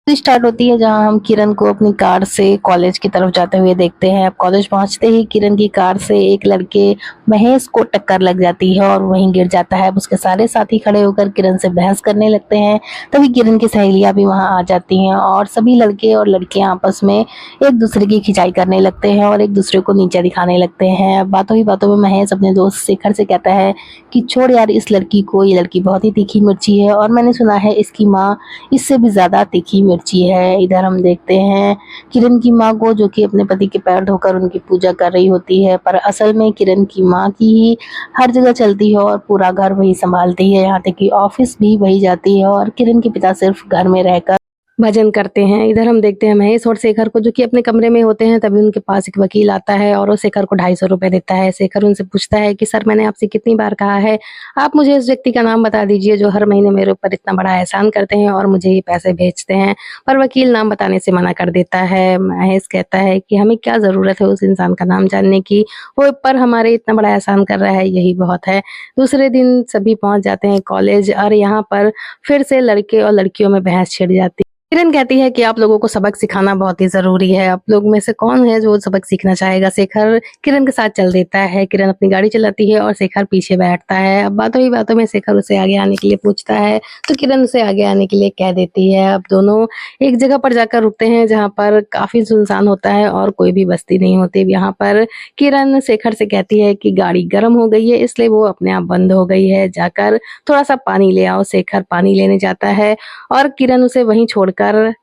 Start होती है जहां हम किरण को अपनी कार से कॉलेज की तरफ जाते हुए देखते हैं। अब कॉलेज पहुंचते ही किरण की कार से एक लड़के महेश को टक्कर लग जाती है और वहीं गिर जाता है। अब उसके सारे साथी खड़े होकर किरण से बहस करने लगते हैं। तभी किरण की सहेलियां भी वहां आ जाती हैं और सभी लड़के और लड़कियां आपस में एक दूसरे की खिंचाई करने लगते हैं और एक दूसरे को नीचे दिखाने लगते हैं। अब बातों ही बातों में महेश अपने दोस्त शेखर से कहता है कि छोड़ यार इस लड़की को, ये लड़की बहुत ही तीखी मिर्ची है और मैंने सुना है इसकी माँ इससे भी ज्यादा तीखी मिर्ची है। इधर हम देखते हैं किरण की माँ को, जो कि अपने पति के पैर धोकर उनकी पूजा कर रही होती है, पर असल में किरण की माँ की ही हर जगह चलती है और पूरा घर वही संभालती है, यहाँ तक कि ऑफिस भी वही जाती है और किरण के पिता सिर्फ घर में रहकर भजन करते हैं। इधर हम देखते हैं महेश और शेखर को, जो कि अपने कमरे में होते हैं। तभी उनके पास एक वकील आता है और वो शेखर को 250 रुपए देता है। शेखर उनसे पूछता है कि सर, मैंने आपसे कितनी बार कहा है, आप मुझे इस व्यक्ति का नाम बता दीजिए जो हर महीने मेरे ऊपर इतना बड़ा एहसान करते हैं और मुझे ये पैसे भेजते हैं। पर वकील नाम बताने से मना कर देता है। महेश कहता है कि हमें क्या जरूरत है उस इंसान का नाम जानने की, वो पर हमारे इतना बड़ा एहसान कर रहा है, यही बहुत है। दूसरे दिन सभी पहुंच जाते हैं कॉलेज और यहाँ पर फिर से लड़के और लड़कियों में बहस छिड़ जाती है। किरण कहती है कि आप लोगों को सबक सिखाना बहुत ही जरूरी है। आप लोग में से कौन है जो सबक सीखना चाहेगा। शेखर किरण के साथ चल देता है। किरण अपनी गाड़ी चलाती है और शेखर पीछे बैठता है। अब बातों ही बातों में शेखर उसे आगे आने के लिए पूछता है तो किरण उसे आगे आने के लिए कह देती है। अब दोनों एक जगह पर जाकर रुकते हैं जहाँ पर काफी सुनसान होता है और कोई भी बस्ती नहीं होती। यहाँ पर किरण शेखर से कहती है कि गाड़ी गर्म हो गई है, इसलिए वो अपने आप बंद हो गई है, जाकर थोड़ा सा पानी ले आओ। शेखर पानी लेने जाता है और किरण उसे वहीं छोड़कर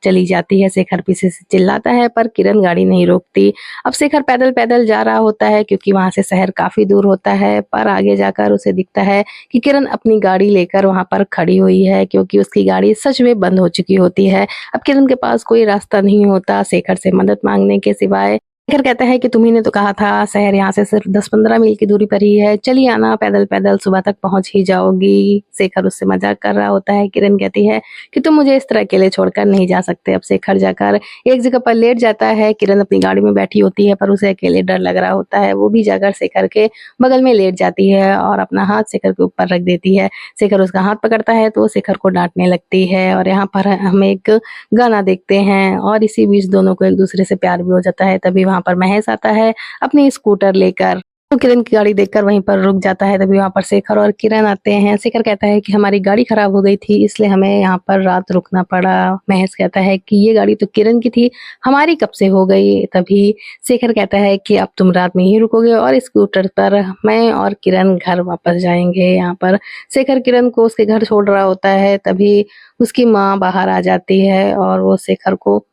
चली जाती है। शेखर पीछे से चिल्लाता है पर किरण गाड़ी नहीं रोकती। अब शेखर पैदल पैदल जा रहा होता है क्योंकि वहां से शहर काफी दूर होता है, पर आगे जाकर उसे दिखता है कि किरण अपनी गाड़ी लेकर वहां पर खड़ी हुई है क्योंकि उसकी गाड़ी सच में बंद हो चुकी होती है। अब किरण के पास कोई रास्ता नहीं होता शेखर से मदद मांगने के सिवाय। शेखर कहता है कि तुम्ही ने तो कहा था शहर यहाँ से सिर्फ 10-15 मील की दूरी पर ही है, चलिए आना, पैदल पैदल सुबह तक पहुंच ही जाओगी। शेखर उससे मजाक कर रहा होता है। किरण कहती है कि तुम मुझे इस तरह अकेले छोड़कर नहीं जा सकते। अब शेखर जाकर एक जगह पर लेट जाता है। किरण अपनी गाड़ी में बैठी होती है पर उसे अकेले डर लग रहा होता है। वो भी जाकर शेखर के बगल में लेट जाती है और अपना हाथ शेखर के ऊपर रख देती है। शेखर उसका हाथ पकड़ता है तो वो शेखर को डांटने लगती है और यहाँ पर हम एक गाना देखते हैं और इसी बीच दोनों को एक दूसरे से प्यार भी हो जाता है। तभी वहां पर महेश आता है अपनी स्कूटर लेकर, तो किरण की गाड़ी देखकर वहीं पर रुक जाता है। तभी वहां पर शेखर और किरण आते हैं। शेखर कहता है कि हमारी गाड़ी खराब हो गई थी, इसलिए हमें यहाँ पर रात रुकना पड़ा। महेश कहता है कि ये गाड़ी तो किरण की थी, हमारी कब से हो गई। तभी शेखर कहता है कि अब तुम रात में ही रुकोगे और स्कूटर पर मैं और किरण घर वापस जाएंगे। यहाँ पर शेखर किरण को उसके घर छोड़ रहा होता है। तभी उसकी माँ बाहर आ जाती है और वो शेखर को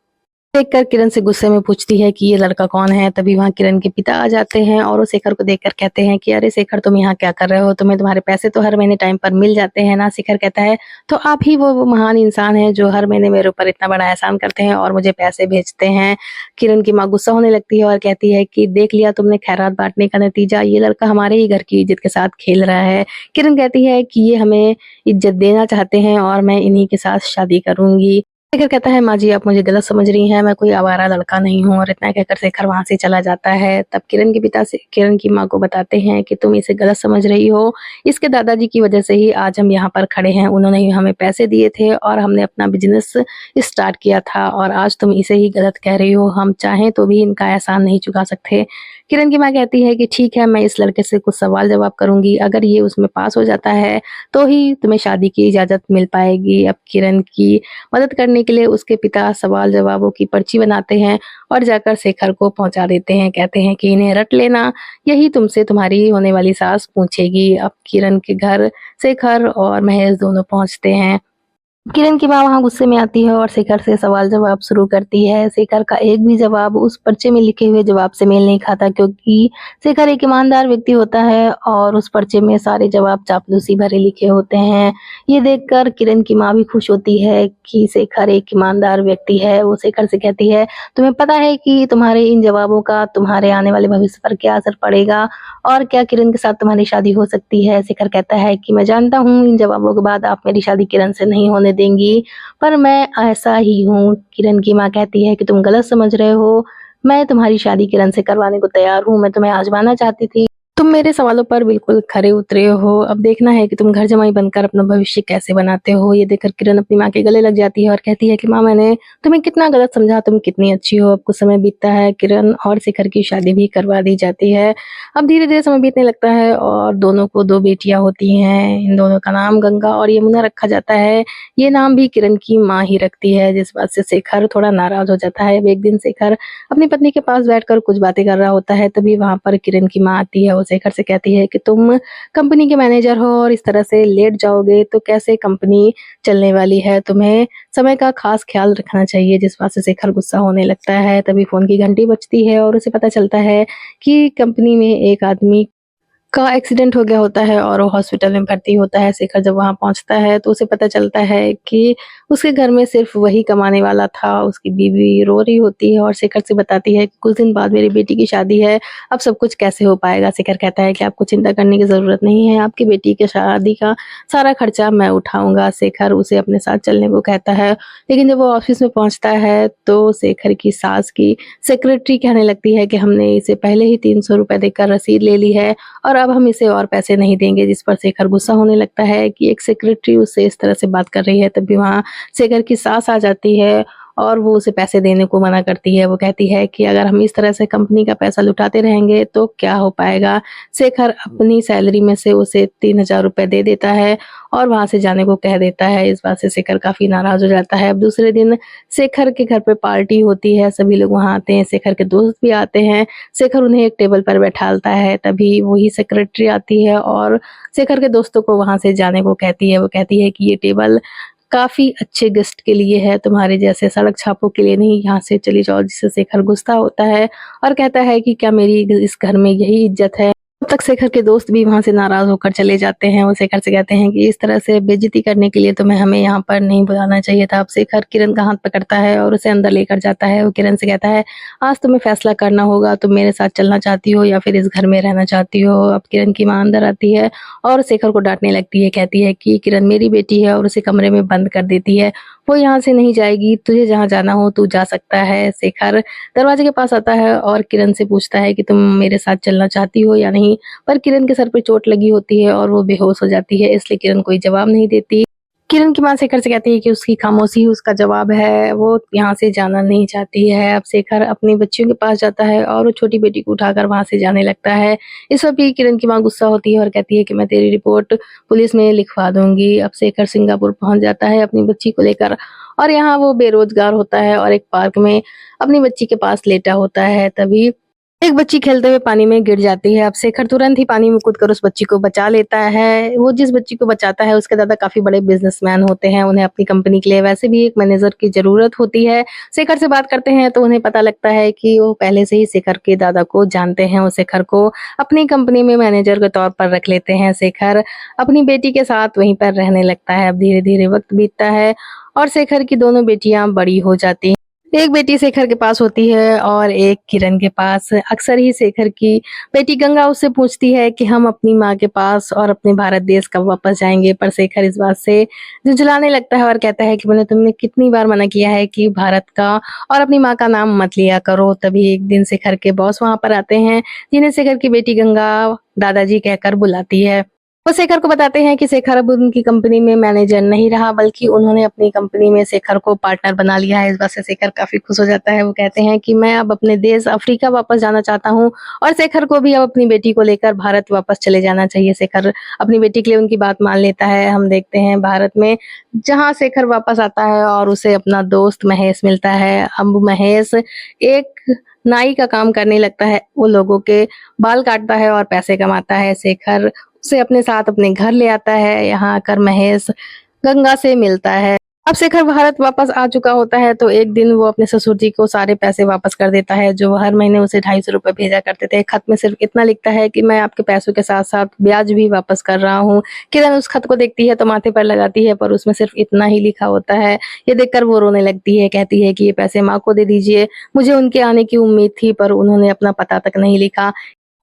देखकर किरण से गुस्से में पूछती है कि ये लड़का कौन है। तभी वहां किरण के पिता आ जाते हैं और वो शेखर को देखकर कहते हैं कि अरे शेखर, तुम यहाँ क्या कर रहे हो, तुम्हें तुम्हारे पैसे तो हर महीने टाइम पर मिल जाते हैं ना। शेखर कहता है तो आप ही वो महान इंसान हैं जो हर महीने मेरे ऊपर इतना बड़ा एहसान करते हैं और मुझे पैसे भेजते हैं। किरण की माँ गुस्सा होने लगती है और कहती है कि देख लिया तुमने खैरात बांटने का नतीजा, ये लड़का हमारे ही घर की इज्जत के साथ खेल रहा है। किरण कहती है कि ये हमें इज्जत देना चाहते हैं और मैं इन्हीं के साथ शादी करूंगी। शेखर कहता है माँ जी, आप मुझे गलत समझ रही हैं, मैं कोई आवारा लड़का नहीं हूँ। और इतना कहकर शेखर वहां से चला जाता है। तब किरण के पिता से किरण की माँ को बताते हैं कि तुम इसे गलत समझ रही हो, इसके दादाजी की वजह से ही आज हम यहाँ पर खड़े हैं। उन्होंने ही हमें पैसे दिए थे और हमने अपना बिजनेस स्टार्ट किया था और आज तुम इसे ही गलत कह रही हो। हम चाहें तो भी इनका एहसान नहीं चुका सकते। किरण की माँ कहती है कि ठीक है, मैं इस लड़के से कुछ सवाल जवाब करूंगी, अगर ये उसमें पास हो जाता है तो ही तुम्हें शादी की इजाजत मिल पाएगी। अब किरण की मदद करने के लिए उसके पिता सवाल जवाबों की पर्ची बनाते हैं और जाकर शेखर को पहुंचा देते हैं। कहते हैं कि इन्हें रट लेना, यही तुमसे तुम्हारी होने वाली सास पूछेगी। अब किरण के घर शेखर और महेश दोनों पहुंचते हैं। किरण की माँ वहां गुस्से में आती है और शेखर से सवाल जवाब शुरू करती है। शेखर का एक भी जवाब उस पर्चे में लिखे हुए जवाब से मेल नहीं खाता क्योंकि शेखर एक ईमानदार व्यक्ति होता है और उस पर्चे में सारे जवाब चापलूसी भरे लिखे होते हैं। ये देखकर किरण की माँ भी खुश होती है कि शेखर एक ईमानदार व्यक्ति है। वो शेखर से कहती है तुम्हें पता है कि तुम्हारे इन जवाबों का तुम्हारे आने वाले भविष्य पर क्या असर पड़ेगा और क्या किरण के साथ तुम्हारी शादी हो सकती है। शेखर कहता है कि मैं जानता हूँ इन जवाबों के बाद आप मेरी शादी किरण से नहीं होने देंगी, पर मैं ऐसा ही हूँ। किरण की माँ कहती है कि तुम गलत समझ रहे हो, मैं तुम्हारी शादी किरण से करवाने को तैयार हूँ, मैं तुम्हें आजमाना चाहती थी। तुम मेरे सवालों पर बिल्कुल खरे उतरे हो। अब देखना है कि तुम घर जमाई बनकर अपना भविष्य कैसे बनाते हो। ये देखकर किरण अपनी माँ के गले लग जाती है और कहती है कि माँ, मैंने तुम्हें कितना गलत समझा, तुम कितनी अच्छी हो। अब कुछ समय बीतता है, किरण और शिखर की शादी भी करवा दी जाती है। अब धीरे-धीरे समय बीतने लगता है और दोनों को 2 बेटियाँ होती हैं। इन दोनों का नाम गंगा और यमुना रखा जाता है। ये नाम भी किरण की माँ ही रखती है, जिस बात से शेखर थोड़ा नाराज़ हो जाता है। अब एक दिन शेखर अपनी पत्नी के पास बैठकर कुछ बातें कर रहा होता है, तभी वहाँ पर किरण की माँ आती है। वो शेखर से कहती है कि तुम कंपनी के मैनेजर हो और इस तरह से लेट जाओगे तो कैसे कंपनी चलने वाली है। तुम्हें समय का खास ख्याल रखना चाहिए। जिस बात से शेखर गुस्सा होने लगता है, तभी फ़ोन की घंटी बजती है और उसे पता चलता है कि कंपनी में एक आदमी का एक्सीडेंट हो गया होता है और वो हॉस्पिटल में भर्ती होता है। शेखर जब वहाँ पहुँचता है तो उसे पता चलता है कि उसके घर में सिर्फ़ वही कमाने वाला था। उसकी बीवी रो रही होती है और शेखर से बताती है कि कुछ दिन बाद मेरी बेटी की शादी है, अब सब कुछ कैसे हो पाएगा? शेखर कहता है कि आपको चिंता करने की ज़रूरत नहीं है, आपकी बेटी की शादी का सारा खर्चा मैं उठाऊँगा। शेखर उसे अपने साथ चलने को कहता है, लेकिन जब वो ऑफ़िस में पहुँचता है तो शेखर की सास की सेक्रेटरी कहने लगती है कि हमने इसे पहले ही ₹300 देकर रसीद ले ली है और अब हम इसे और पैसे नहीं देंगे। जिस पर शेखर गुस्सा होने लगता है कि एक सेक्रेटरी उससे इस तरह से बात कर रही है। तभी वहाँ शेखर की सास आ जाती है और वो उसे पैसे देने को मना करती है। वो कहती है कि अगर हम इस तरह से कंपनी का पैसा लुटाते रहेंगे तो क्या हो पाएगा। शेखर अपनी सैलरी में से उसे ₹3000 दे देता है और वहाँ से जाने को कह देता है। इस बात से शेखर काफ़ी नाराज़ हो जाता है। अब दूसरे दिन शेखर के घर पे पार्टी होती है, सभी लोग वहाँ आते हैं, शेखर के दोस्त भी आते हैं। शेखर उन्हें एक टेबल पर बैठालता है, तभी वही सेक्रेटरी आती है और शेखर के दोस्तों को वहाँ से जाने को कहती है। वो कहती है कि ये टेबल काफ़ी अच्छे गेस्ट के लिए है, तुम्हारे जैसे सड़क छापों के लिए नहीं, यहाँ से चली जाओ। जिससे शेखर गुस्सा होता है और कहता है कि क्या मेरी इस घर में यही इज़्ज़त है? तब तक शेखर के दोस्त भी वहाँ से नाराज़ होकर चले जाते हैं। वो शेखर से कहते हैं कि इस तरह से बेइज़्ज़ती करने के लिए तुम्हें हमें यहाँ पर नहीं बुलाना चाहिए था। अब शेखर किरण का हाथ पकड़ता है और उसे अंदर लेकर जाता है। वो किरण से कहता है, आज तुम्हें फैसला करना होगा, तुम मेरे साथ चलना चाहती हो या फिर इस घर में रहना चाहती हो। अब किरण की माँ अंदर आती है और शेखर को डाँटने लगती है, कहती है कि किरण मेरी बेटी है और उसे कमरे में बंद कर देती है। वो यहाँ से नहीं जाएगी, तुझे जहाँ जाना हो तू जा सकता है। शेखर दरवाजे के पास आता है और किरण से पूछता है कि तुम मेरे साथ चलना चाहती हो या नहीं? पर किरण के सर पे चोट लगी होती है और वो बेहोश हो जाती है, इसलिए किरण कोई जवाब नहीं देती। किरण की माँ शेखर से कहती है कि उसकी खामोशी उसका जवाब है, वो यहाँ से जाना नहीं चाहती है। अब शेखर अपनी बच्चियों के पास जाता है और वो छोटी बेटी को उठाकर वहाँ से जाने लगता है। इस वक़्त भी किरण की माँ गुस्सा होती है और कहती है कि मैं तेरी रिपोर्ट पुलिस में लिखवा दूँगी। अब शेखर सिंगापुर पहुँच जाता है अपनी बच्ची को लेकर और यहाँ वो बेरोज़गार होता है और एक पार्क में अपनी बच्ची के पास लेटा होता है। तभी एक बच्ची खेलते हुए पानी में गिर जाती है। अब शेखर तुरंत ही पानी में कूदकर उस बच्ची को बचा लेता है। वो जिस बच्ची को बचाता है उसके दादा काफ़ी बड़े बिज़नेसमैन होते हैं। उन्हें अपनी कंपनी के लिए वैसे भी एक मैनेजर की ज़रूरत होती है। शेखर से बात करते हैं तो उन्हें पता लगता है कि वो पहले से ही शेखर के दादा को जानते हैं। वो शेखर को अपनी कंपनी में मैनेजर के तौर पर रख लेते हैं। शेखर अपनी बेटी के साथ वहीं पर रहने लगता है। अब धीरे-धीरे वक़्त बीतता है और शेखर की दोनों बेटियाँ बड़ी हो जाती हैं। एक बेटी शेखर के पास होती है और एक किरण के पास। अक्सर ही शेखर की बेटी गंगा उससे पूछती है कि हम अपनी माँ के पास और अपने भारत देश कब वापस जाएँगे? पर शेखर इस बात से झुंझलाने लगता है और कहता है कि मैंने तुमने कितनी बार मना किया है कि भारत का और अपनी माँ का नाम मत लिया करो। तभी एक दिन शेखर के बॉस वहाँ पर आते हैं, जिन्हें शेखर की बेटी गंगा दादाजी कहकर बुलाती है। वो शेखर को बताते हैं कि शेखर अब उनकी कंपनी में मैनेजर नहीं रहा, बल्कि उन्होंने अपनी कंपनी में शेखर को पार्टनर बना लिया है। इस बात से शेखर काफ़ी खुश हो जाता है। वो कहते हैं कि मैं अब अपने देश अफ्रीका वापस जाना चाहता हूँ और शेखर को भी अब अपनी बेटी को लेकर भारत वापस चले जाना चाहिए। शेखर अपनी बेटी के लिए उनकी बात मान लेता है। हम देखते हैं भारत में, जहाँ शेखर वापस आता है और उसे अपना दोस्त महेश मिलता है। अब महेश एक नाई का काम करने लगता है। वो लोगों के बाल काटता है और पैसे कमाता है। शेखर उसे अपने साथ अपने घर ले आता है। यहाँ आकर महेश गंगा से मिलता है। अब शेखर भारत वापस आ चुका होता है तो एक दिन वो अपने ससुर जी को सारे पैसे वापस कर देता है, जो हर महीने उसे ₹250 भेजा करते थे। खत में सिर्फ इतना लिखता है कि मैं आपके पैसों के साथ-साथ ब्याज भी वापस कर रहा हूँ। किरण उस खत को देखती है तो माथे पर लगाती है, पर उसमें सिर्फ इतना ही लिखा होता है। ये देखकर वो रोने लगती है, कहती है कि ये पैसे माँ को दे दीजिए। मुझे उनके आने की उम्मीद थी पर उन्होंने अपना पता तक नहीं लिखा।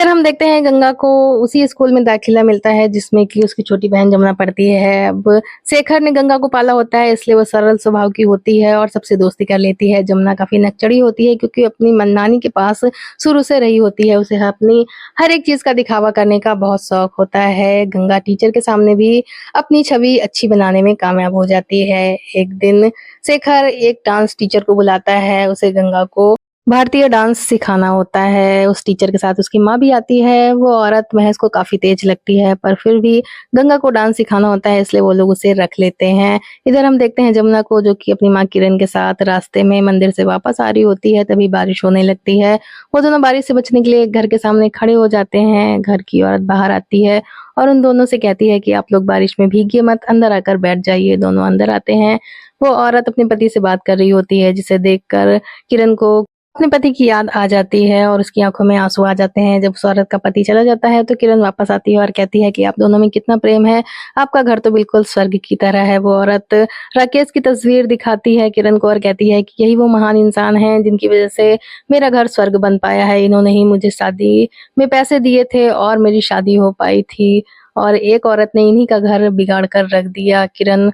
फिर हम देखते हैं गंगा को उसी स्कूल में दाखिला मिलता है जिसमें कि उसकी छोटी बहन जमुना पढ़ती है। अब शेखर ने गंगा को पाला होता है इसलिए वो सरल स्वभाव की होती है और सबसे दोस्ती कर लेती है। जमुना काफ़ी नकचड़ी होती है क्योंकि अपनी नानी के पास शुरू से रही होती है। उसे अपनी हर एक चीज़ का दिखावा करने का बहुत शौक होता है। गंगा टीचर के सामने भी अपनी छवि अच्छी बनाने में कामयाब हो जाती है। एक दिन शेखर एक डांस टीचर को बुलाता है। उसे गंगा को भारतीय डांस सिखाना होता है। उस टीचर के साथ उसकी माँ भी आती है। वो औरत महेश को काफ़ी तेज लगती है पर फिर भी गंगा को डांस सिखाना होता है इसलिए वो लोग उसे रख लेते हैं। इधर हम देखते हैं जमुना को जो कि अपनी माँ किरण के साथ रास्ते में मंदिर से वापस आ रही होती है तभी बारिश होने लगती है। वो दोनों बारिश से बचने के लिए घर के सामने खड़े हो जाते हैं। घर की औरत बाहर आती है और उन दोनों से कहती है कि आप लोग बारिश में भीगिए मत, अंदर आकर बैठ जाइए। दोनों अंदर आते हैं। वो औरत अपने पति से बात कर रही होती है जिसे देखकर किरण को अपने पति की याद आ जाती है और उसकी आंखों में आंसू आ जाते हैं। जब उस औरत का पति चला जाता है तो किरण वापस आती है और कहती है कि आप दोनों में कितना प्रेम है, आपका घर तो बिल्कुल स्वर्ग की तरह है। वो औरत राकेश की तस्वीर दिखाती है किरण को और कहती है कि यही वो महान इंसान हैं जिनकी वजह से मेरा घर स्वर्ग बन पाया है। इन्होंने ही मुझे शादी में पैसे दिए थे और मेरी शादी हो पाई थी और एक औरत ने इन्हीं का घर बिगाड़ कर रख दिया। किरण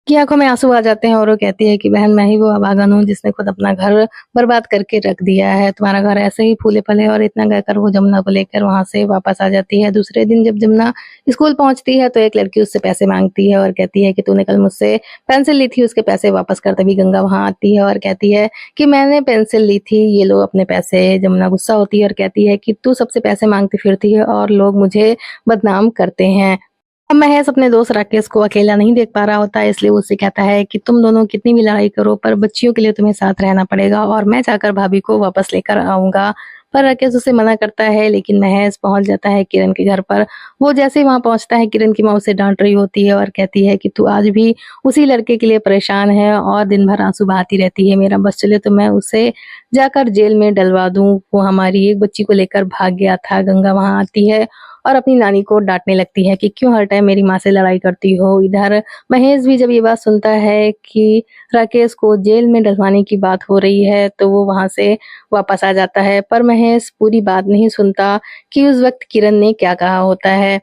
की आंखों में आंसू आ जाते हैं और वो कहती है कि बहन मैं ही वो अभागन हूँ जिसने खुद अपना घर बर्बाद करके रख दिया है। तुम्हारा घर ऐसे ही फूले फले। और इतना कहकर वो जमुना को लेकर वहां से वापस आ जाती है। दूसरे दिन जब जमुना स्कूल पहुंचती है तो एक लड़की उससे पैसे मांगती है और कहती है कि तूने कल मुझसे पेंसिल ली थी, उसके पैसे वापस कर। तभी गंगा वहां आती है और कहती है कि मैंने पेंसिल ली थी, ये लो अपने पैसे। जमुना गुस्सा होती है और कहती है कि तू सबसे पैसे मांगती फिरती है और लोग मुझे बदनाम करते हैं। अब महेश अपने दोस्त राकेश को अकेला नहीं देख पा रहा होता है इसलिए वो उससे कहता है कि तुम दोनों कितनी भी लड़ाई करो पर बच्चियों के लिए तुम्हें साथ रहना पड़ेगा और मैं जाकर भाभी को वापस लेकर आऊंगा। पर राकेश उसे मना करता है लेकिन महेश पहुंच जाता है किरण के घर पर। वो जैसे ही वहां पहुंचता है किरण की माँ उसे डांट रही होती है और कहती है कि तू आज भी उसी लड़के के लिए परेशान है और दिन भर आंसू बहाती रहती है। मेरा बस चले तो मैं उसे जाकर जेल में डलवा दूं। वो हमारी एक बच्ची को लेकर भाग गया था। गंगा वहां आती है और अपनी नानी को डांटने लगती है कि क्यों हर टाइम मेरी माँ से लड़ाई करती हो। इधर महेश भी जब ये बात सुनता है कि राकेश को जेल में डलवाने की बात हो रही है तो वो वहां से वापस आ जाता है। पर महेश पूरी बात नहीं सुनता कि उस वक्त किरण ने क्या कहा होता है।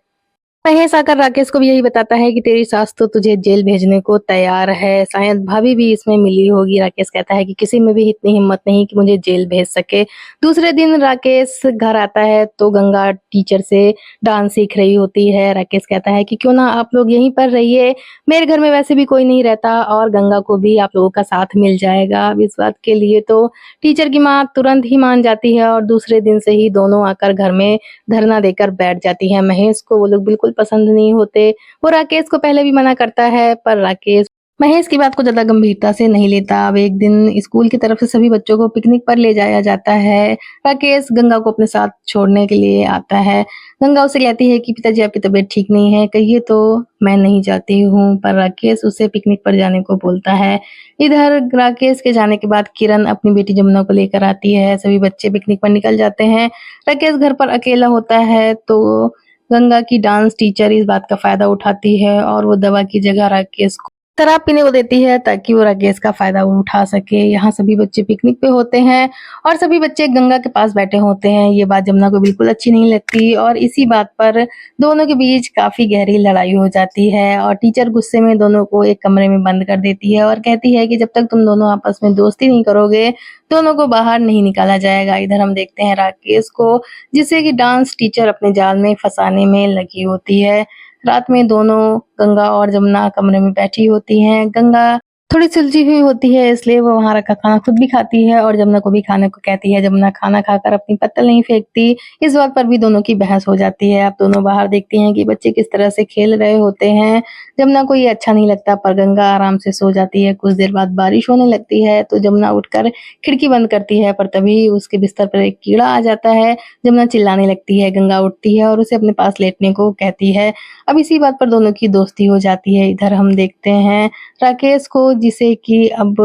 महेश आकर राकेश को भी यही बताता है कि तेरी सास तो तुझे जेल भेजने को तैयार है, शायद भाभी भी इसमें मिली होगी। राकेश कहता है कि किसी में भी इतनी हिम्मत नहीं कि मुझे जेल भेज सके। दूसरे दिन राकेश घर आता है तो गंगा टीचर से डांस सीख रही होती है। राकेश कहता है कि क्यों ना आप लोग यहीं पर रहिए, मेरे घर में वैसे भी कोई नहीं रहता और गंगा को भी आप लोगों का साथ मिल जाएगा। अब इस बात के लिए तो टीचर की माँ तुरंत ही मान जाती है और दूसरे दिन से ही दोनों आकर घर में धरना देकर बैठ जाती है। महेश को वो लोग बिल्कुल पसंद नहीं होते। वो राकेश को पहले भी मना करता है पर राकेश महेश की बात को ज्यादा गंभीरता से नहीं लेता। अब एक दिन स्कूल की तरफ से सभी बच्चों को पिकनिक पर ले जाया जाता है। राकेश गंगा को अपने साथ छोड़ने के लिए आता है। गंगा उसे कहती है कि पिताजी आपकी तबीयत ठीक नहीं है, कहिए तो मैं नहीं जाती हूँ। पर राकेश उसे पिकनिक पर जाने को बोलता है। इधर राकेश के जाने के बाद किरण अपनी बेटी जमुना को लेकर आती है। सभी बच्चे पिकनिक पर निकल जाते हैं। राकेश घर पर अकेला होता है तो गंगा की डांस टीचर इस बात का फायदा उठाती है और वो दवा की जगह राकेश को शराब पीने को देती है ताकि वो राकेश का फायदा उठा सके। यहाँ सभी बच्चे पिकनिक पे होते हैं और सभी बच्चे गंगा के पास बैठे होते हैं। ये बात जमुना को बिल्कुल अच्छी नहीं लगती और इसी बात पर दोनों के बीच काफी गहरी लड़ाई हो जाती है और टीचर गुस्से में दोनों को एक कमरे में बंद कर देती है और कहती है कि जब तक तुम दोनों आपस में दोस्ती नहीं करोगे दोनों को बाहर नहीं निकाला जाएगा। इधर हम देखते हैं राकेश को जिसे कि डांस टीचर अपने जाल में फंसाने में लगी होती है। रात में दोनों गंगा और जमुना कमरे में बैठी होती हैं। गंगा थोड़ी सुलझी हुई होती है इसलिए वो वहां रखा खाना खुद भी खाती है और जमुना को भी खाने को कहती है। जमुना खाना खाकर अपनी पत्तल नहीं फेंकती। इस बात पर भी दोनों की बहस हो जाती है। अब दोनों बाहर देखती हैं कि बच्चे किस तरह से खेल रहे होते हैं। जमुना को ये अच्छा नहीं लगता पर गंगा आराम से सो जाती है। कुछ देर बाद बारिश होने लगती है तो जमुना उठकर खिड़की बंद करती है पर तभी उसके बिस्तर पर एक कीड़ा आ जाता है। जमुना चिल्लाने लगती है। गंगा उठती है और उसे अपने पास लेटने को कहती है। अब इसी बात पर दोनों की दोस्ती हो जाती है। इधर हम देखते हैं राकेश को जिसे कि अब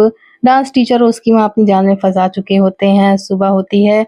डांस टीचर और उसकी माँ अपनी जान में फंसा चुके होते हैं। सुबह होती है।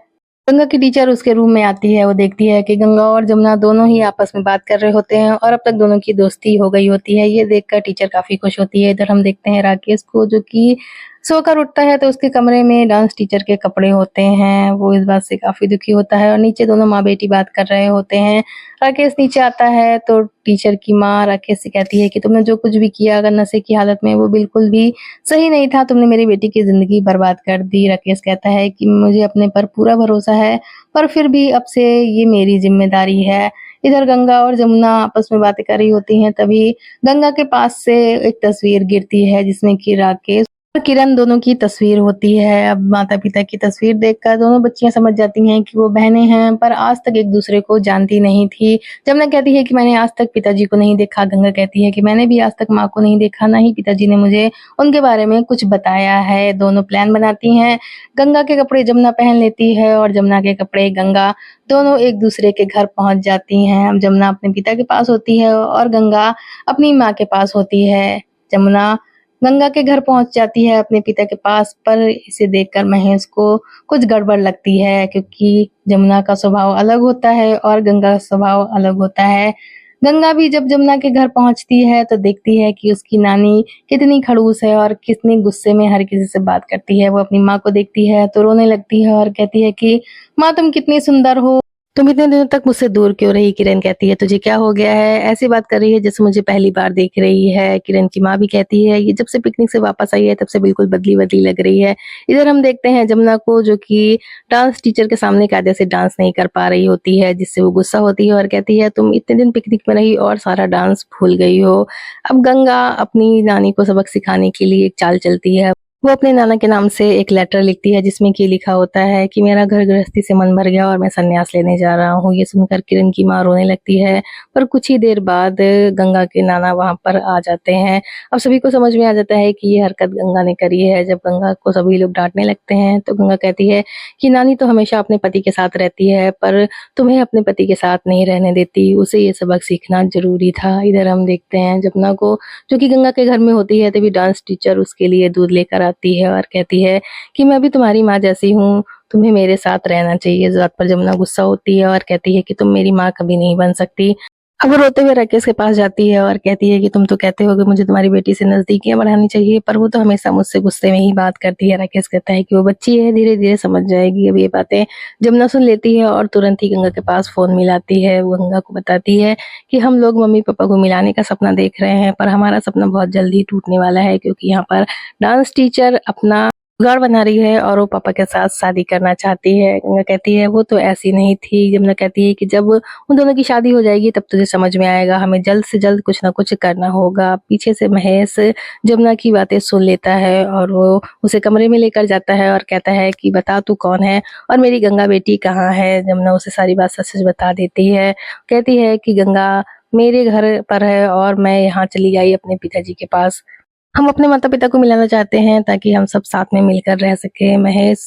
गंगा की टीचर उसके रूम में आती है। वो देखती है कि गंगा और जमुना दोनों ही आपस में बात कर रहे होते हैं और अब तक दोनों की दोस्ती हो गई होती है। ये देखकर टीचर काफी खुश होती है। इधर हम देखते हैं राकेश को जो कि सोकर उठता है तो उसके कमरे में डांस टीचर के कपड़े होते हैं। वो इस बात से काफ़ी दुखी होता है और नीचे दोनों माँ-बेटी बात कर रहे होते हैं। राकेश नीचे आता है तो टीचर की माँ राकेश से कहती है कि तुमने जो कुछ भी किया अगर नशे की हालत में वो बिल्कुल भी सही नहीं था। तुमने मेरी बेटी की ज़िंदगी बर्बाद कर दी। राकेश कहता है कि मुझे अपने पर पूरा भरोसा है, पर फिर भी अब से ये मेरी ज़िम्मेदारी है। इधर गंगा और जमुना आपस में बातें कर रही होती हैं, तभी गंगा के पास से एक तस्वीर गिरती है जिसमें कि राकेश और किरण दोनों की तस्वीर होती है। अब माता-पिता की तस्वीर देखकर दोनों बच्चियाँ समझ जाती हैं कि वो बहनें हैं, पर आज तक एक-दूसरे को जानती नहीं थी। जमुना कहती है कि मैंने आज तक पिताजी को नहीं देखा। गंगा कहती है कि मैंने भी आज तक माँ को नहीं देखा, ना ही पिताजी ने मुझे उनके बारे में कुछ बताया है। दोनों प्लान बनाती हैं। गंगा के कपड़े जमुना पहन लेती है और जमुना के कपड़े गंगा, दोनों एक-दूसरे के घर पहुँच जाती हैं। अब जमुना अपने पिता के पास होती है और गंगा अपनी माँ के पास होती है। जमुना गंगा के घर पहुँच जाती है अपने पिता के पास, पर इसे देखकर महेश को कुछ गड़बड़ लगती है क्योंकि जमुना का स्वभाव अलग होता है और गंगा का स्वभाव अलग होता है। गंगा भी जब जमुना के घर पहुँचती है तो देखती है कि उसकी नानी कितनी खड़ूस है और कितने गुस्से में हर किसी से बात करती है। वो अपनी माँ को देखती है तो रोने लगती है और कहती है कि माँ तुम कितनी सुंदर हो, तुम इतने दिनों तक मुझसे दूर क्यों रही? किरण कहती है तुझे क्या हो गया है? ऐसी बात कर रही है जैसे मुझे पहली बार देख रही है। किरण की माँ भी कहती है ये जब से पिकनिक से वापस आई है तब से बिल्कुल बदली-बदली लग रही है। इधर हम देखते हैं जमुना को जो कि डांस टीचर के सामने कायदे से डांस नहीं कर पा रही होती है, जिससे वो गुस्सा होती है और कहती है तुम इतने दिन पिकनिक में रही और सारा डांस भूल गई हो। अब गंगा अपनी नानी को सबक सिखाने के लिए एक चाल चलती है। वो अपने नाना के नाम से एक लेटर लिखती है जिसमें कि लिखा होता है कि मेरा घर गृहस्थी से मन भर गया और मैं संन्यास लेने जा रहा हूँ। ये सुनकर किरण की माँ रोने लगती है, पर कुछ ही देर बाद गंगा के नाना वहाँ पर आ जाते हैं। अब सभी को समझ में आ जाता है कि ये हरकत गंगा ने करी है। जब गंगा को सभी लोग डांटने लगते हैं तो गंगा कहती है कि नानी तो हमेशा अपने पति के साथ रहती है, पर तुम्हें अपने पति के साथ नहीं रहने देती। उसे ये सबक सीखना ज़रूरी था। इधर हम देखते हैं जमुना को जो कि गंगा के घर में होती है, तभी डांस टीचर उसके लिए दूध लेकर आती है और कहती है कि मैं भी तुम्हारी माँ जैसी हूँ, तुम्हें मेरे साथ रहना चाहिए। इस बात पर जमुना गुस्सा होती है और कहती है कि तुम मेरी माँ कभी नहीं बन सकती। अब वो रोते हुए राकेश के पास जाती है और कहती है कि तुम तो कहते हो कि मुझे तुम्हारी बेटी से नज़दीकियाँ बढ़ानी चाहिए, पर वो तो हमेशा मुझसे गुस्से में ही बात करती है। राकेश कहता है कि वो बच्ची है, धीरे-धीरे समझ जाएगी। अब ये बातें जमुना सुन लेती है और तुरंत ही गंगा के पास फ़ोन मिलाती है। वो गंगा को बताती है कि हम लोग मम्मी-पापा को मिलाने का सपना देख रहे हैं, पर हमारा सपना बहुत जल्द ही टूटने वाला है क्योंकि यहाँ पर डांस टीचर अपना जुगाड़ बना रही है और वो पापा के साथ शादी करना चाहती है। गंगा कहती है वो तो ऐसी नहीं थी। जमुना कहती है कि जब उन दोनों की शादी हो जाएगी तब तुझे समझ में आएगा, हमें जल्द से जल्द कुछ ना कुछ करना होगा। पीछे से महेश जमुना की बातें सुन लेता है और वो उसे कमरे में लेकर जाता है और कहता है कि बता तू कौन है और मेरी गंगा बेटी कहाँ है? जमुना उसे सारी बात सच-सच बता देती है। कहती है कि गंगा मेरे घर पर है और मैं यहाँ चली आई अपने पिताजी के पास। हम अपने माता-पिता को मिलाना चाहते हैं ताकि हम सब साथ में मिलकर रह सकें। महेश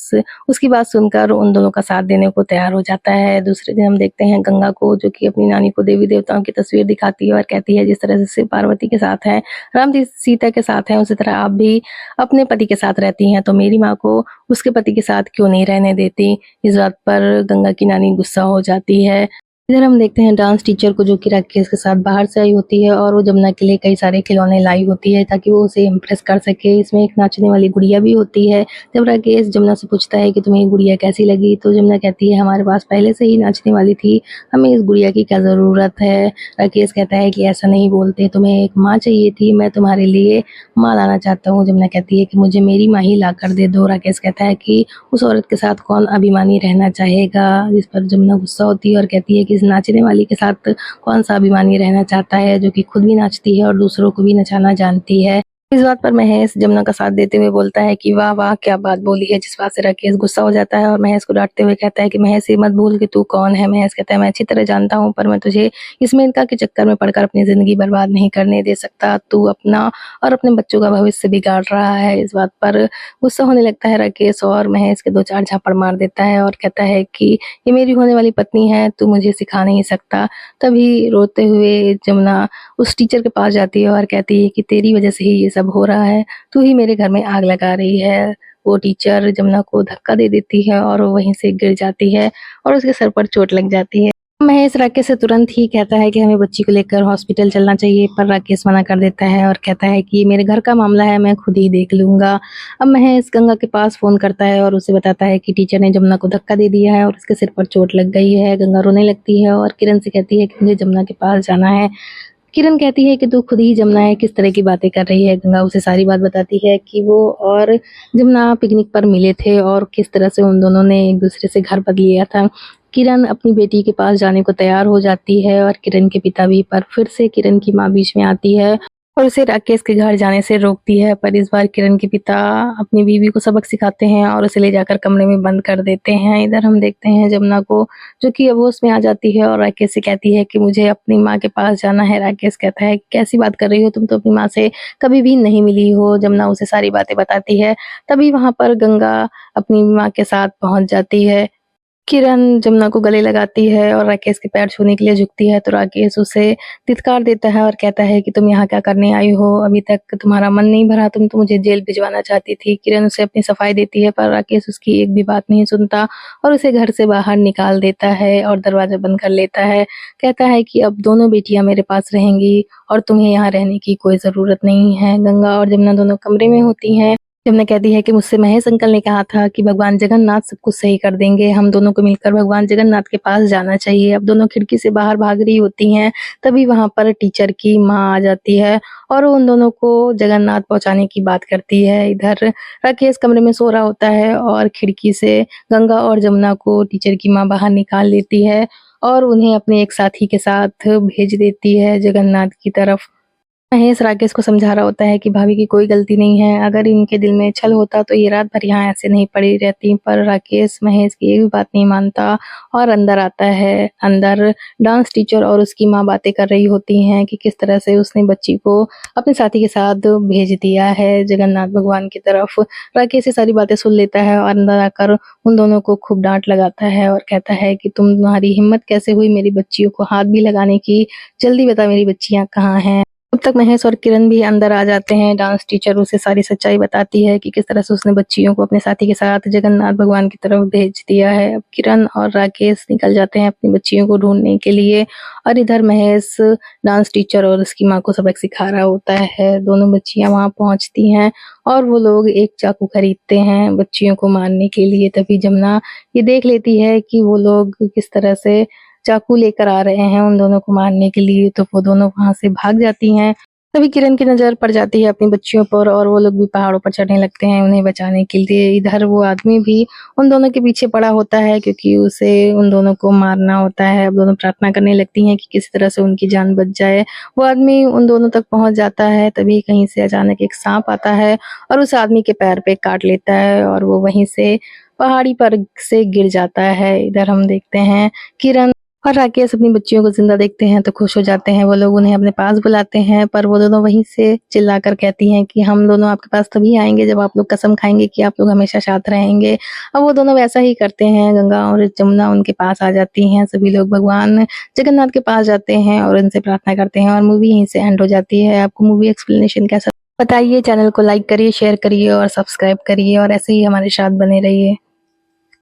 उसकी बात सुनकर उन दोनों का साथ देने को तैयार हो जाता है। दूसरे दिन हम देखते हैं गंगा को जो कि अपनी नानी को देवी-देवताओं की तस्वीर दिखाती है और कहती है जिस तरह से शिव पार्वती के साथ हैं, राम जी सीता के साथ हैं, उसी तरह आप भी अपने पति के साथ रहती हैं, तो मेरी माँ को उसके पति के साथ क्यों नहीं रहने देती? इस बात पर गंगा की नानी गुस्सा हो जाती है। इधर हम देखते हैं डांस टीचर को जो कि राकेश के साथ बाहर से आई होती है और वो जमुना के लिए कई सारे खिलौने लाई होती है ताकि वो उसे इम्प्रेस कर सके। इसमें एक नाचने वाली गुड़िया भी होती है। जब राकेश जमुना से पूछता है कि तुम्हें ये गुड़िया कैसी लगी, तो जमुना कहती है हमारे पास पहले से ही नाचने वाली थी, हमें इस गुड़िया की क्या ज़रूरत है। राकेश कहता है कि ऐसा नहीं बोलते, तुम्हें एक माँ चाहिए थी, मैं तुम्हारे लिए माँ लाना चाहता हूँ। जमुना कहती है कि मुझे मेरी माँ ही ला कर दे दो। राकेश कहता है कि उस औरत के साथ कौन अभिमानी रहना चाहेगा, जिस पर जमुना गुस्सा होती है और कहती है कि इस नाचने वाली के साथ कौन सा अभिमानी रहना चाहता है जो कि खुद भी नाचती है और दूसरों को भी नचाना जानती है। इस बात पर महेश जमुना का साथ देते हुए बोलता है कि वाह वाह क्या बात बोली है, जिस बात से राकेश गुस्सा हो जाता है और महेश को डांटते हुए कहता है कि महेश ये मत भूल कि तू कौन है। महेश कहता है मैं अच्छी तरह जानता हूँ, पर मैं तुझे इस मेनका के चक्कर में पड़कर अपनी जिंदगी बर्बाद नहीं करने दे सकता। तू अपना और अपने बच्चों का भविष्य बिगाड़ रहा है। इस बात पर गुस्सा होने लगता है राकेश और महेश के 2-4 झापड़ मार देता है और कहता है कि ये मेरी होने वाली पत्नी है, तू मुझे सिखा नहीं सकता। तभी रोते हुए जमुना उस टीचर के पास जाती है और कहती है कि तेरी वजह से ही ये सब हो रहा है, तू ही मेरे घर में आग लगा रही है। वो टीचर जमुना को धक्का दे देती है और वो वहीं से गिर जाती है और उसके सर पर चोट लग जाती है। महेश राकेश से तुरंत ही कहता है कि हमें बच्ची को लेकर हॉस्पिटल चलना चाहिए, पर राकेश मना कर देता है और कहता है कि ये मेरे घर का मामला है, मैं खुद ही देख लूंगा। अब महेश गंगा के पास फोन करता है और उसे बताता है कि टीचर ने जमुना को धक्का दे दिया है और उसके सिर पर चोट लग गई है। गंगा रोने लगती है और किरण से कहती है कि मुझे जमुना के पास जाना है। किरण कहती है कि तू खुद ही जमुना है, किस तरह की बातें कर रही है। गंगा उसे सारी बात बताती है कि वो और जमुना पिकनिक पर मिले थे और किस तरह से उन दोनों ने एक दूसरे से घर बदल लिया था। किरण अपनी बेटी के पास जाने को तैयार हो जाती है और किरण के पिता भी, पर फिर से किरण की माँ बीच में आती है और उसे राकेश के घर जाने से रोकती है। पर इस बार किरण के पिता अपनी बीवी को सबक सिखाते हैं और उसे ले जाकर कमरे में बंद कर देते हैं। इधर हम देखते हैं जमुना को, जो कि अब होश में आ जाती है और राकेश से कहती है कि मुझे अपनी माँ के पास जाना है। राकेश कहता है कैसी बात कर रही हो, तुम तो अपनी माँ से कभी भी नहीं मिली हो। जमुना उसे सारी बातें बताती है। तभी वहां पर गंगा अपनी माँ के साथ पहुंच जाती है। किरण जमुना को गले लगाती है और राकेश के पैर छूने के लिए झुकती है, तो राकेश उसे धिक्कार देता है और कहता है कि तुम यहाँ क्या करने आई हो, अभी तक तुम्हारा मन नहीं भरा, तुम तो मुझे जेल भिजवाना चाहती थी। किरण उसे अपनी सफाई देती है, पर राकेश उसकी एक भी बात नहीं सुनता और उसे घर से बाहर निकाल देता है और दरवाजा बंद कर लेता है। कहता है कि अब दोनों बेटियां मेरे पास रहेंगी और तुम्हें यहाँ रहने की कोई जरूरत नहीं है। गंगा और जमुना दोनों कमरे में होती हैं। जमुना कहती है कि मुझसे महेश अंकल ने कहा था कि भगवान जगन्नाथ सब कुछ सही कर देंगे, हम दोनों को मिलकर भगवान जगन्नाथ के पास जाना चाहिए। अब दोनों खिड़की से बाहर भाग रही होती हैं, तभी वहां पर टीचर की माँ आ जाती है और उन दोनों को जगन्नाथ पहुंचाने की बात करती है। इधर राकेश कमरे में सो रहा होता है और खिड़की से गंगा और जमुना को टीचर की माँ बाहर निकाल लेती है और उन्हें अपने एक साथी के साथ भेज देती है जगन्नाथ की तरफ। महेश राकेश को समझा रहा होता है कि भाभी की कोई गलती नहीं है, अगर इनके दिल में छल होता तो ये रात भर यहाँ ऐसे नहीं पड़ी रहती। पर राकेश महेश की एक भी बात नहीं मानता और अंदर आता है। अंदर डांस टीचर और उसकी माँ बातें कर रही होती हैं कि किस तरह से उसने बच्ची को अपने साथी के साथ भेज दिया है जगन्नाथ भगवान की तरफ। राकेश ये सारी बातें सुन लेता है और अंदर आकर उन दोनों को खूब डांट लगाता है और कहता है कि तुम्हारी हिम्मत कैसे हुई मेरी बच्चियों को हाथ भी लगाने की, जल्दी बता मेरी बच्चियां कहाँ हैं। तब तक महेश और किरण भी अंदर आ जाते हैं। डांस टीचर उसे सारी सच्चाई बताती है कि किस तरह से उसने बच्चियों को अपने साथी के साथ जगन्नाथ भगवान की तरफ भेज दिया है। अब किरण और राकेश निकल जाते हैं अपनी बच्चियों को ढूंढने के लिए और इधर महेश डांस टीचर और उसकी माँ को सबक सिखा रहा होता है। दोनों बच्चियां वहां पहुंचती हैं और वो लोग एक चाकू खरीदते हैं बच्चियों को मारने के लिए। तभी जमुना ये देख लेती है कि वो लोग किस तरह से चाकू लेकर आ रहे हैं उन दोनों को मारने के लिए, तो वो दोनों वहां से भाग जाती हैं। तभी किरण की नजर पड़ जाती है अपनी बच्चियों पर और वो लोग भी पहाड़ों पर चढ़ने लगते हैं उन्हें बचाने के लिए। इधर वो आदमी भी उन दोनों के पीछे पड़ा होता है क्योंकि उसे उन दोनों को मारना होता है। अब दोनों प्रार्थना करने लगती हैं कि किस तरह से उनकी जान बच जाए। वो आदमी उन दोनों तक पहुंच जाता है, तभी कहीं से अचानक एक सांप आता है और उस आदमी के पैर पे काट लेता है और वो वहीं से पहाड़ी पर से गिर जाता है। इधर हम देखते हैं किरण और राकेश अपनी बच्चियों को जिंदा देखते हैं तो खुश हो जाते हैं। वो लोग उन्हें अपने पास बुलाते हैं, पर वो दोनों वहीं से चिल्लाकर कहती हैं कि हम दोनों आपके पास तभी आएंगे जब आप लोग कसम खाएंगे कि आप लोग हमेशा साथ रहेंगे। अब वो दोनों वैसा ही करते हैं। गंगा और जमुना उनके पास आ जाती हैं। सभी लोग भगवान जगन्नाथ के पास जाते हैं और उनसे प्रार्थना करते हैं और मूवी यहीं से एंड हो जाती है। आपको मूवी एक्सप्लेनेशन कैसा बताइए। चैनल को लाइक करिए, शेयर करिए और सब्सक्राइब करिए और ऐसे ही हमारे साथ बने रहिए।